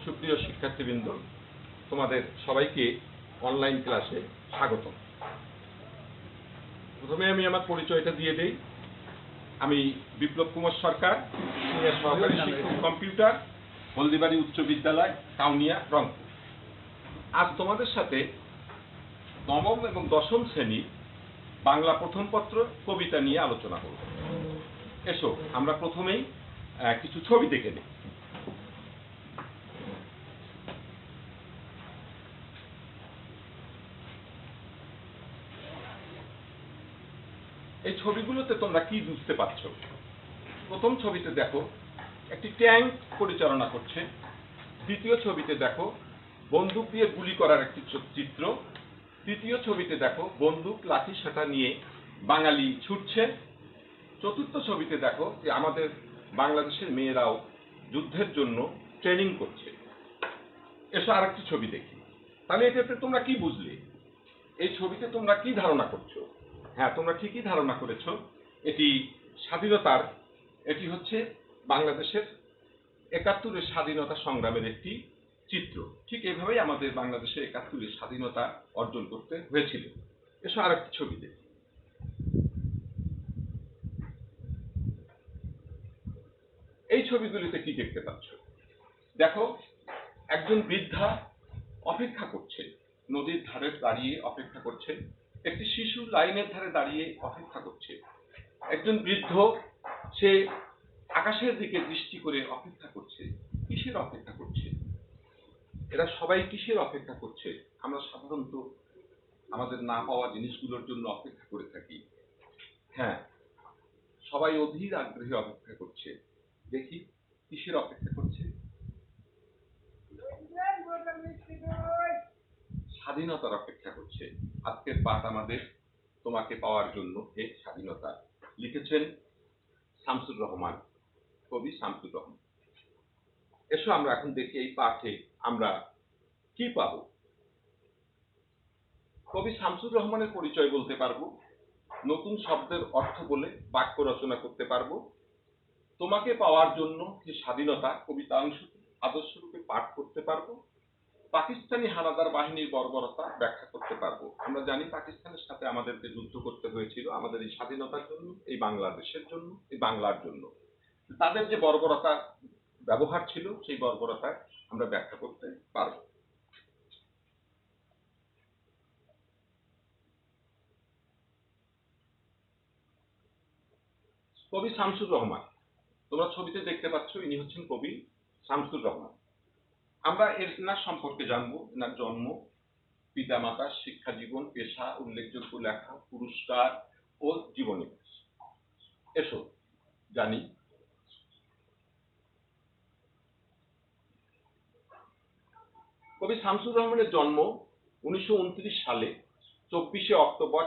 সুপ্রিয় শিক্ষার্থীবৃন্দ, তোমাদের সবাইকে অনলাইন ক্লাসে স্বাগতম। প্রথমে আমি আমার পরিচয়টা দিয়ে দেই। আমি বিপ্লব কুমার সরকার, সিনিয়র সহকারী শিক্ষক কম্পিউটার, হলদিবাড়ি উচ্চ বিদ্যালয়, কাউনিয়া, রংপুর। আজ তোমাদের সাথে নবম এবং দশম শ্রেণী বাংলা প্রথম পত্র কবিতা নিয়ে আলোচনা করব। এসো আমরা প্রথমেই কিছু ছবি দেখে নিই। এই ছবিগুলোতে তোমরা কি বুঝতে পারছো? প্রথম ছবিতে দেখো একটি ট্যাঙ্ক পরিচালনা করছে। দ্বিতীয় ছবিতে দেখো বন্দুক দিয়ে গুলি করার একটি চিত্র। তৃতীয় ছবিতে দেখো বন্দুক লাঠি সেটা নিয়ে বাঙালি ছুটছে। চতুর্থ ছবিতে দেখো যে আমাদের বাংলাদেশের মেয়েরাও যুদ্ধের জন্য ট্রেনিং করছে। এসো আরেকটি ছবি দেখি। তাহলে এটাতে তোমরা কি বুঝলে? এই ছবিতে তোমরা কি ধারণা করছো? হ্যাঁ, তোমরা ঠিকই ধারণা করেছো। এটি স্বাধীনতার, এটি হচ্ছে বাংলাদেশের ৭১-এর স্বাধীনতা সংগ্রামের একটি চিত্র। ঠিক এইভাবেই আমাদের বাংলাদেশের ৭১-এর স্বাধীনতা অর্জন করতে হয়েছিল। এসো আরেকটি ছবি দেখি। এই ছবিগুলিতে কি দেখতে পাচ্ছ? দেখো একজন বৃদ্ধা অপেক্ষা করছে, নদীর ধারে দাঁড়িয়ে অপেক্ষা করছে। একটি শিশু লাইনের ধারে দাঁড়িয়ে অপেক্ষা করছে। একজন বৃদ্ধ সে আকাশের দিকে দৃষ্টি করে অপেক্ষা করছে। কিসের অপেক্ষা করছে? এরা সবাই কিসের অপেক্ষা করছে? আমরা সাধারণত আমাদের না পাওয়া জিনিসগুলোর জন্য অপেক্ষা করে থাকি। হ্যাঁ, সবাই অধীর আগ্রহে অপেক্ষা করছে। দেখি কিসের অপেক্ষা করছে? স্বাধীনতার অপেক্ষা করছে। আজকের পাঠ আমাদের তোমাকে পাওয়ার জন্য হে স্বাধীনতা, লিখেছেন শামসুর রহমান, কবি শামসুর রহমান। এসো আমরা এখন দেখি এই পাঠে আমরা কি পাব। কবি শামসুর রহমানের পরিচয় বলতে পারবো, নতুন শব্দের অর্থ বলে বাক্য রচনা করতে পারবো, তোমাকে পাওয়ার জন্য যে স্বাধীনতা কবিতাংশ আদর্শরূপে পাঠ করতে পারবো, পাকিস্তানি হানাদার বাহিনীর বর্বরতা ব্যাখ্যা করতে পারবো। আমরা জানি পাকিস্তানের সাথে আমাদেরকে যুদ্ধ করতে হয়েছিল আমাদের এই স্বাধীনতার জন্য, এই বাংলাদেশের জন্য, এই বাংলার জন্য। তাদের যে বর্বরতা ব্যবহার ছিল সেই বর্বরতায় আমরা ব্যাখ্যা করতে পারবো। কবি শামসুর রহমান, তোমরা ছবিতে দেখতে পাচ্ছ, ইনি হচ্ছেন কবি শামসুর রহমান। আমরা এনার সম্পর্কে জানবো, এনার জন্ম, পিতামাতা, শিক্ষা জীবন, পেশা, উল্লেখযোগ্য লেখা, পুরস্কার ও জীবনী। এসো জানি। কবি শামসুর রহমানের জন্ম 1929 সালে 24শে অক্টোবর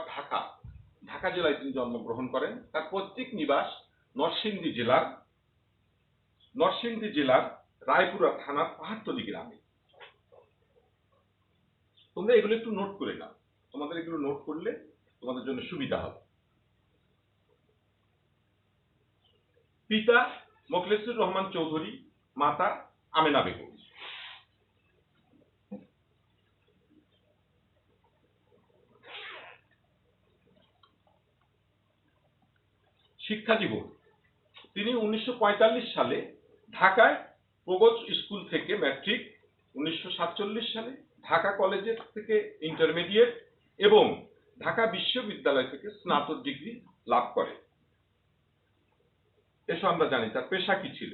ঢাকা জেলায় তিনি জন্মগ্রহণ করেন। তার পৈতৃক নিবাস নরসিংদী জেলার রায়পুরা থানার পাহাড়তলী গ্রামে। তোমরা এগুলো একটু নোট করে নাও, তোমাদের এগুলো নোট করলে তোমাদের জন্য সুবিধা হবে। পিতা মোখলেসুর রহমান চৌধুরী, মাতা আমেনা বেগম। শিক্ষা জীবন, তিনি 1945 সালে ঢাকায় প্রগত স্কুল থেকে ম্যাট্রিক, 1947 সালে ঢাকা কলেজের থেকে ইন্টারমিডিয়েট এবং ঢাকা বিশ্ববিদ্যালয় থেকে স্নাতক ডিগ্রি লাভ করে। এসব আমরা জানি। তার পেশা কি ছিল?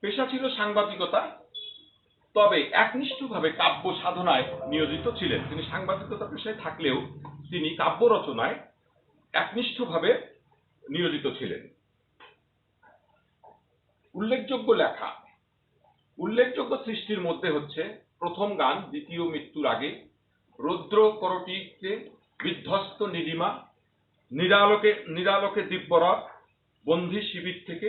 পেশা ছিল সাংবাদিকতা, তবে একনিষ্ঠভাবে কাব্য সাধনায় নিয়োজিত ছিলেন। তিনি সাংবাদিকতা পেশায় থাকলেও তিনি কাব্য রচনায় একনিষ্ঠভাবে নিয়োজিত ছিলেন। উল্লেখযোগ্য সৃষ্টির মধ্যে হচ্ছে প্রথম গান, দ্বিতীয় মৃত্যুর আগে, রৌদ্র করটিতে, বিধ্বস্ত নীলিমা, নিরালোকে দিব্যরথ, বন্ধি শিবির থেকে,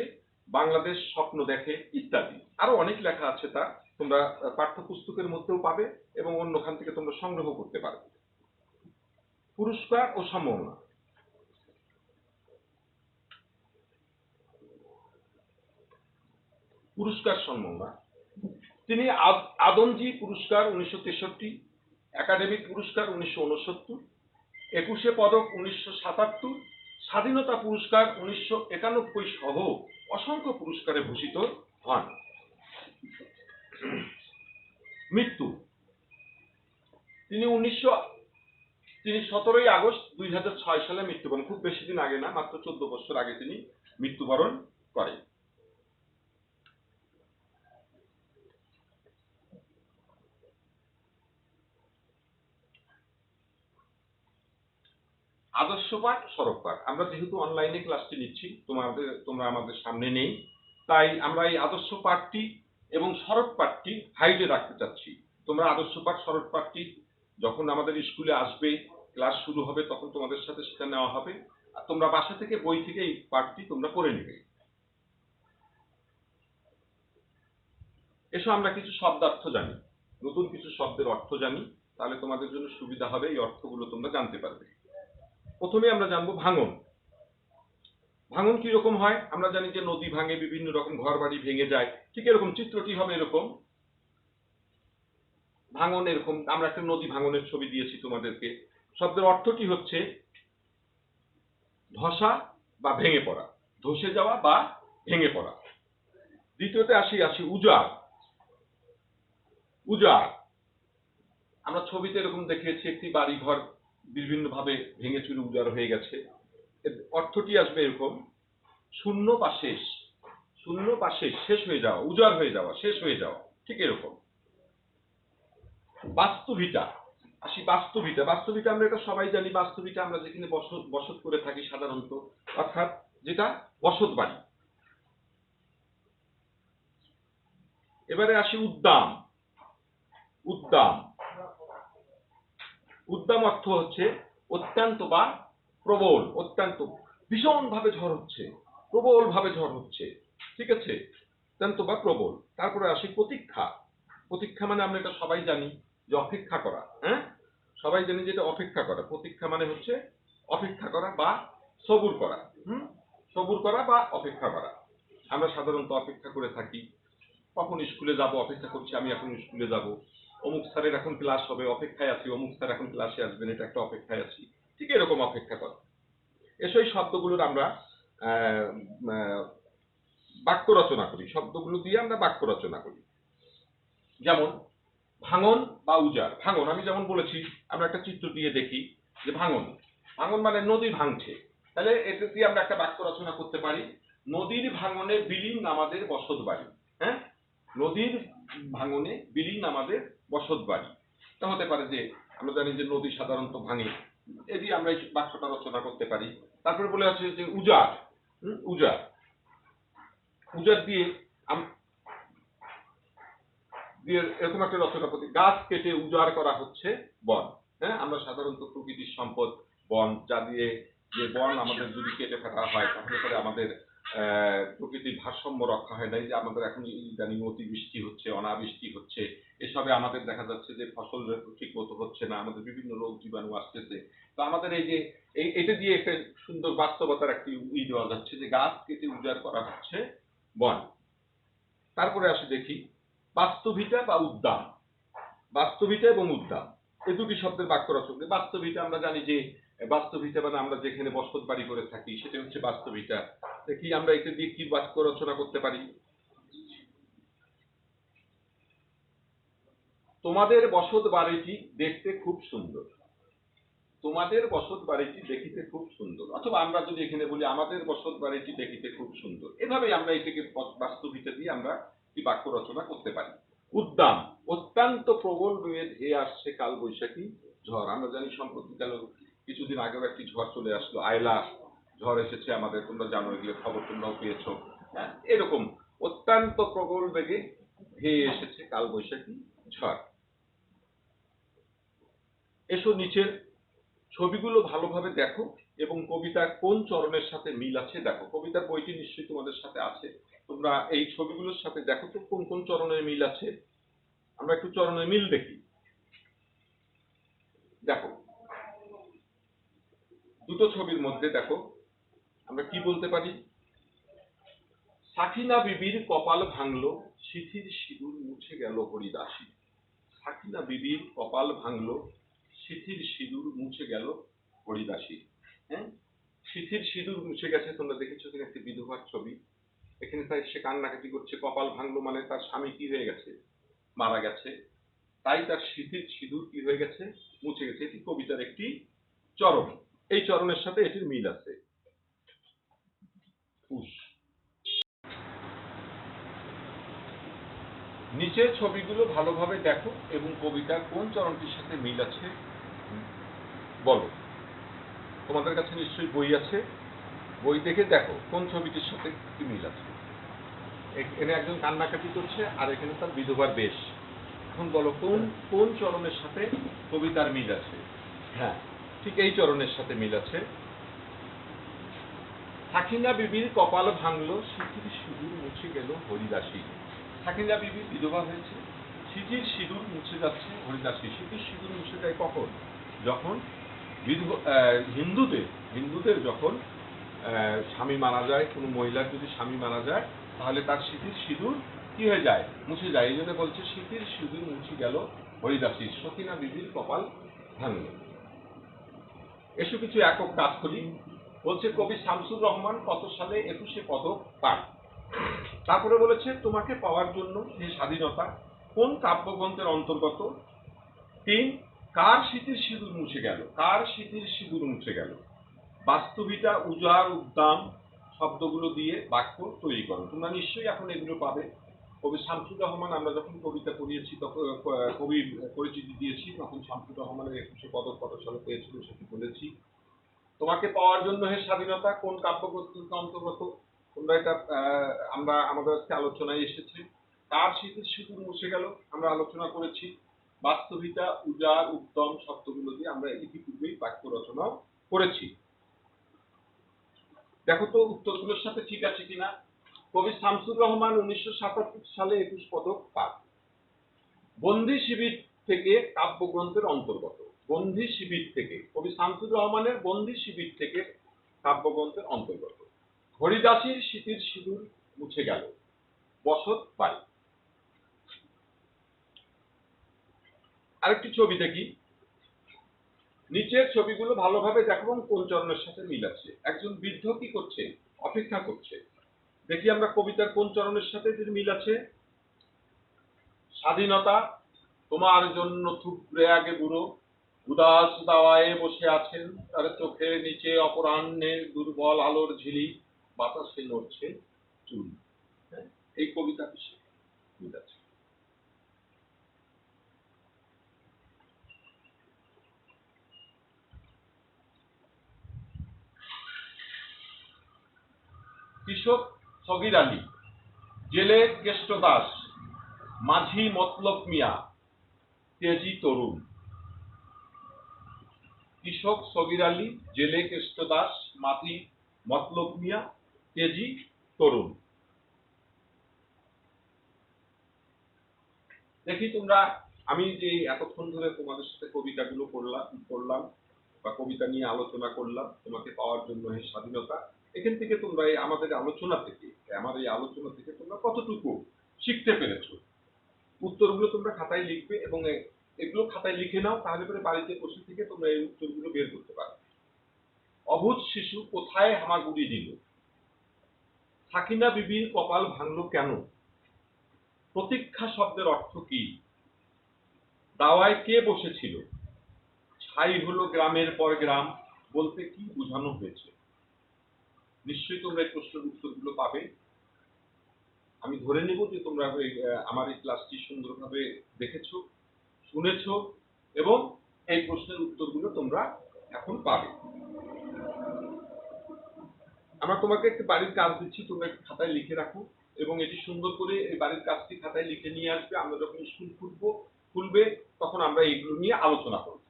বাংলাদেশ স্বপ্ন দেখে ইত্যাদি। আরো অনেক লেখা আছে, তা তোমরা পাঠ্যপুস্তকের মধ্যেও পাবে এবং অন্যখান থেকে তোমরা সংগ্রহ করতে পারবে। পুরস্কার ও সম্মাননা, পুরস্কার সম্মাননা। তিনি আদমজি পুরস্কার 1963, একাডেমিক পুরস্কার 1969, 21 পদক 1977, স্বাধীনতা পুরস্কার 1991 সহ অসংখ্য পুরস্কারে ভূষিত হন। মৃত্যু, তিনি 17ই আগস্ট 2006 সালে মৃত্যুবরণ, খুব বেশি দিন আগে না, মাত্র 14 বছর আগে তিনি মৃত্যুবরণ করেন। আদর্শ পাঠ, সরব পাঠ। আমরা যেহেতু অনলাইনে ক্লাসটি নিচ্ছি, তোমরা আমাদের সামনে নেই, তাই আমরা এই আদর্শ পাঠটি এবং সরব পাঠটি হাইডে রাখতে চাচ্ছি। তোমরা আদর্শ পাঠ, সরব পাঠটি যখন আমাদের স্কুলে আসবে, ক্লাস শুরু হবে, তখন তোমাদের সাথে সেটা নেওয়া হবে, আর তোমরা বাসা থেকে বই থেকে এই পাঠটি তোমরা পড়ে নেবে। এসো আমরা কিছু শব্দার্থ জানি, নতুন কিছু শব্দের অর্থ জানি, তাহলে তোমাদের জন্য সুবিধা হবে, এই অর্থগুলো তোমরা জানতে পারবে। প্রথমে আমরা জানবো ভাঙন। ভাঙন কি রকম হয়? আমরা জানি যে নদী ভাঙে, বিভিন্ন রকম ঘর বাড়ি ভেঙে যায়, ঠিক এরকম চিত্রটি হবে এরকম। ভাঙন এরকম, আমরা একটা নদী ভাঙনের ছবি দিয়েছি তোমাদেরকে। শব্দের অর্থটি হচ্ছে ধসা বা ভেঙে পড়া, ধসে যাওয়া বা ভেঙে পড়া। দ্বিতীয়তে আসি উজাড়। উজাড়, আমরা ছবিতে এরকম দেখিয়েছি, একটি বাড়ি ঘর বিভিন্ন ভাবে ভেঙে চুরে উজাড় হয়ে গেছে। এর অর্থটি আসবে এরকম, শূন্য বা শেষ, শূন্য বা শেষ, শেষ হয়ে যাওয়া, উজাড় হয়ে যাওয়া, শেষ হয়ে যাওয়া, ঠিক এরকম। বাস্তুভিটা, বাস্তুভিটা। বাস্তুভিটা আমরা এটা সবাই জানি, বাস্তুভিটা আমরা যেখানে বসত করে থাকি সাধারণত, অর্থাৎ যেটা বসত বাড়ি। এবারে আসি উদ্দাম। উদ্দাম, উদ্দাম অর্থ হচ্ছে অত্যন্ত বা প্রবল, অত্যন্ত, ভীষণ ভাবে ঝড় হচ্ছে, প্রবল ভাবে ঝড় হচ্ছে, ঠিক আছে, অত্যন্ত বা প্রবল। তারপরে আসি প্রতীক্ষা। প্রতীক্ষা মানে আমরা এটা সবাই জানি যে অপেক্ষা করা, হ্যাঁ, সবাই জানি যে এটা অপেক্ষা করা। প্রতীক্ষা মানে হচ্ছে অপেক্ষা করা বা সবুর করা, সবুর করা বা অপেক্ষা করা। আমরা সাধারণত অপেক্ষা করে থাকি, কখন স্কুলে যাব, অপেক্ষা করছি আমি এখন স্কুলে যাব, অমুক স্যারের এখন ক্লাস হবে, অপেক্ষায় আছি, অমুক স্যার এখন ক্লাসে আসবেন, এটা একটা অপেক্ষায় আছি, ঠিক এরকম অপেক্ষা করা। এসব এই শব্দগুলোর আমরা বাক্য রচনা করি, শব্দগুলো দিয়ে আমরা বাক্য রচনা করি। যেমন ভাঙন বা উজাড়। ভাঙন আমি যেমন বলেছি, আমরা একটা চিত্র দিয়ে দেখি যে ভাঙন, ভাঙন মানে নদী ভাঙছে, তাহলে এটা দিয়ে আমরা একটা বাক্য রচনা করতে পারি, নদীর ভাঙনে বিলীন আমাদের বসত বাড়ি। হ্যাঁ, নদীর ভাঙনে বিলীন আমাদের বসত বাড়ি। তা হতে পারে যে আমরা জানি যে নদী সাধারণত ভাঙে, এ দিয়ে আমরা এই বাক্যটা রচনা করতে পারি। তারপরে বলে আছে যে উজাড়। উজাড়, উজাড় দিয়ে এরকম একটা রচনা করতে, গাছ কেটে উজাড় করা হচ্ছে বন। হ্যাঁ, আমরা সাধারণত প্রকৃতির সম্পদ বন, যা দিয়ে, যে বন আমাদের যদি কেটে ফেলা হয় তাহলে পরে আমাদের প্রকৃতির ভারসাম্য রক্ষা হয় না। এই যে আমাদের এখন ইদানিং অতিবৃষ্টি হচ্ছে, অনাবৃষ্টি হচ্ছে, এসবে আমাদের দেখা যাচ্ছে যে ফসল ঠিক মতো হচ্ছে না, আমাদের বিভিন্ন রোগ জীবাণু আসতেছে। তো আমাদের এই যে এটা দিয়ে একটা সুন্দর বাস্তবতার একটি দেওয়া যাচ্ছে যে গাছ কেটে উজাড় করা হচ্ছে বন। তারপরে আসি দেখি বাস্তবিতা বা উদ্যান। বাস্তবিতা এবং উদ্যান, এই দুটি শব্দের বাক্য রচনা। বাস্তবিতা আমরা জানি যে বাস্তবিতা মানে আমরা যেখানে বসত বাড়ি করে থাকি সেটা হচ্ছে বাস্তবিতা। দেখি আমরা এটা দিয়ে কি বাক্য রচনা করতে পারি। তোমাদের বসত বাড়িটি দেখতে খুব সুন্দর। তোমাদের বসত বাড়িটি দেখিতে খুব সুন্দর, অথবা আমরা যদি এখানে বলি আমাদের বসত বাড়িটি দেখিতে খুব সুন্দর। এভাবেই আমরা এটাকে বাস্তবিতা দিয়ে আমরা কি বাক্য রচনা করতে পারি। উদ্দাম, অত্যন্ত প্রবল বেগে ধেয়ে আসছে কাল বৈশাখী ঝড়। আমরা জানি সম্প্রতিকাল কিছুদিন আগেও একটি ঝড় চলে আসলো, আয়লা ঝড় এসেছে আমাদের, তোমরা জানো, এগুলো খবর তোমরাও পেয়েছো। হ্যাঁ, এরকম অত্যন্ত প্রবল বেগে ধেয়ে এসেছে কাল বৈশাখী ঝড়। এসো নিচের ছবিগুলো ভালোভাবে দেখো এবং কবিতার কোন চরণের সাথে মিল আছে দেখো। কবিতার বইটি নিশ্চয়ই তোমাদের সাথে আছে, তোমরা এই ছবিগুলোর সাথে দেখো তো কোন কোন চরণের মিল আছে। আমরা একটু চরণের মিল দেখি। দেখো, দুটো ছবির মধ্যে দেখো আমরা কি বলতে পারি, সাকিনা বিবির কপাল ভাঙলো, সিথির সিঁদুর মুছে গেল হরিদাসী। সাকিনা বিবির কপাল ভাঙলো, সিথির সিঁদুর মুছে গেল হরিদাসী। হ্যাঁ, সিথির সিঁদুর মুছে গেছে, তোমরা দেখেছো কিনা একটি বিধবার ছবি। এখানে তাই সে কান্নাকাটি করছে, কপাল ভাঙলো মানে তার স্বামী কি হয়ে গেছে, মারা গেছে, তাই তার সিথির সিঁদুর কি হয়ে গেছে, মুছে গেছে। এটি কবিতার একটি চরণ, এই চরণের সাথে এটির মিল আছে। নিচের ছবিগুলো ভালোভাবে দেখো এবং কবিতার কোন চরণটির সাথে মিল আছে বলো। তোমাদের কাছে নিশ্চয়ই বই আছে, বই দেখে দেখো কোন ছবিটির সাথে কি মিল আছে। এখানে একজন কান্নাকাটি করছে আর এখানে তার বিধবার বেশ। এখন বলো কোন কোন চরণের সাথে কবিতার মিল আছে? হ্যাঁ, ঠিক এই চরণের সাথে মিল আছে। সাকিনা বিবির কপাল ভাঙলো, সিথির সিঁদুর মুছে গেল হরিদাসী। সাকিনা বিবি বিধবা হয়েছে, সিথির সিঁদুর মুছে যাচ্ছে হরিদাসী। সিথির সিঁদুর মুছে যায় কখন? যখন হিন্দুদের যখন স্বামী মারা যায়, কোনো মহিলার যদি স্বামী মারা যায় তাহলে তার সিথির সিঁদুর কি হয়ে যায়, মুছে যায়। এই জন্য বলছে সিথির সিঁদুর মুছে গেল হরিদাসী, সাকিনা বিবির কপাল ভাঙলো। এসব কিছু একক কাজ করি। বলছে কবি শামসুর রহমান কত সালে 21শে পদক পান। তারপরে বলেছে তোমাকে পাওয়ার জন্য হে স্বাধীনতা কোন কাব্যগ্রন্থের অন্তর্গত? 3, কার সিথির সিঁদুর মুছে গেল? কার সিথির সিঁদুর মুছে গেল? বাস্তবিতা, উজাড়, উদ্দাম শব্দগুলো দিয়ে বাক্য তৈরি করো। তোমরা নিশ্চয়ই এখন এগুলো পাবে। কবি শামসুর রহমান, আমরা যখন কবিতা পড়িয়েছি তখন কবির পরিচিতি দিয়েছি, তখন শামসুর রহমানের 21শে পদক কত সালে পেয়েছিল সেটি বলেছি। তোমাকে পাওয়ার জন্য হে স্বাধীনতা কোন কাব্যগ্রন্থের অন্তর্গত? তোমরা এটা আমরা আমাদের কাছে আলোচনায় এসেছে। কার সিথির সিঁদুর মুছে গেল আমরা আলোচনা করেছি। বাস্তবিতা, উজাড়, উদ্যম শব্দগুলো দিয়ে আমরা ইতিপূর্বেই বাক্য রচনা করেছি। দেখো তো উত্তরগুলোর সাথে ঠিক আছে কিনা। কবি শামসুর রহমান 1977 সালে 21 পদক পান। বন্দি শিবির থেকে কাব্যগ্রন্থের অন্তর্গত। বন্দি শিবির থেকে, কবি শামসুর রহমানের বন্দি শিবির থেকে কাব্যগ্রন্থের অন্তর্গত। হরিদাসীর সিথির সিঁদুর মুছে গেল, বসত বাড়ি। আরেকটি ছবি দেখি। নিচের ছবিগুলো ভালোভাবে দেখো এবং কোন চরণের সাথে মিল আছে। একজন বৃদ্ধ কি করছে? অপেক্ষা করছে। দেখি আমরা কবিতার কোন চরণের সাথে মিল আছে। স্বাধীনতা তোমার জন্য থুবড়ে আগে বুড়ো, উদাস দাওয়ায় বসে আছেন, তার চোখের নিচে অপরাহ্নের দুর্বল আলোর ঝিলি, বাতাসে নড়ছে চুল। এই কবিতার মিল আছে। কৃষক সগির আলী, জেলে কেষ্ট দাস, মাঝি মতলব মিয়া, তেজি তরুণ। কৃষক সগির আলী, জেলে কেষ্ট দাস, মাঝি মতলব মিয়া, তেজি তরুণ। দেখি তোমরা, আমি যে এতক্ষণ ধরে তোমাদের সাথে কবিতাগুলো পড়লাম বা কবিতা নিয়ে আলোচনা করলাম, তোমাকে পাওয়ার জন্য হে স্বাধীনতা, এখান থেকে তোমরা আমার এই আলোচনা থেকে তোমরা কতটুকু শিখতে পেরেছো? উত্তরগুলো তোমরা খাতায় লিখবে এবং এগুলো খাতায় লিখে নাও, তাহলে পরে বাড়িতে বসে থেকে তোমরা এই উত্তরগুলো বের করতে পারবে। অবুঝ শিশু কোথায় হামাগুড়ি দিল? সাকিনা বিবির কপাল ভাঙলো কেন? প্রতীক্ষা শব্দের অর্থ কি? দাওয়ায় কে বসেছিল? ছাই হলো গ্রামের পর গ্রাম বলতে কি বোঝানো হয়েছে? নিশ্চয়ই তোমরা এই প্রশ্নের উত্তরগুলো পাবে। আমি ধরে নেব যে তোমরা আমার এই ক্লাসটি সুন্দরভাবে দেখেছো, শুনেছো এবং এই প্রশ্নের উত্তরগুলো তোমরা এখন পাবে। আমরা তোমাকে একটি বাড়ির কাজ দিচ্ছি, তোমরা একটু খাতায় লিখে রাখো এবং এটি সুন্দর করে এই বাড়ির কাজটি খাতায় লিখে নিয়ে আসবে। আমরা যখন স্কুল খুলবে তখন আমরা এইগুলো নিয়ে আলোচনা করব।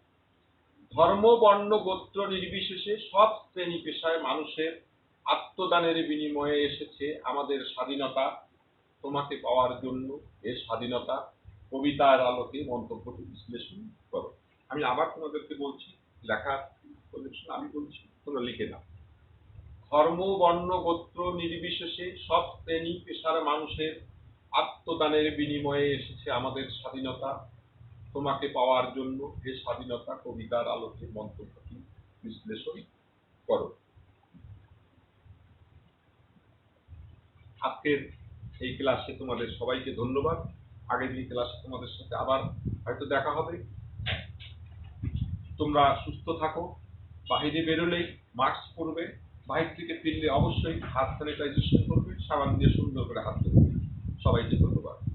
ধর্ম, বর্ণ, গোত্র নির্বিশেষে সব শ্রেণী পেশায় মানুষের আত্মদানের বিনিময়ে এসেছে আমাদের স্বাধীনতা। তোমাকে পাওয়ার জন্য এর স্বাধীনতা কবিতার আলোকে মন্তব্যটি বিশ্লেষণ করো। আমি আবার তোমাদেরকে বলছি, লেখার আমি বলছি, তোমরা লিখে নাও। ধর্ম, বর্ণ, গোত্র নির্বিশেষে সব শ্রেণী পেশার মানুষের আত্মদানের বিনিময়ে এসেছে আমাদের স্বাধীনতা। তোমাকে পাওয়ার জন্য এ স্বাধীনতা কবিতার আলোকে মন্তব্যটি বিশ্লেষণ করো। আজকের এই ক্লাসে তোমাদের সবাইকে ধন্যবাদ। আগামী ক্লাসে তোমাদের সাথে আবার হয়তো দেখা হবে। তোমরা সুস্থ থাকো। বাহিরে বেরোলেই মাস্ক পরবে, বাহির থেকে ফিরলে অবশ্যই হাত স্যানিটাইজেশন করবে, সাবান দিয়ে সুন্দর করে হাত ধরবে। সবাইকে ধন্যবাদ।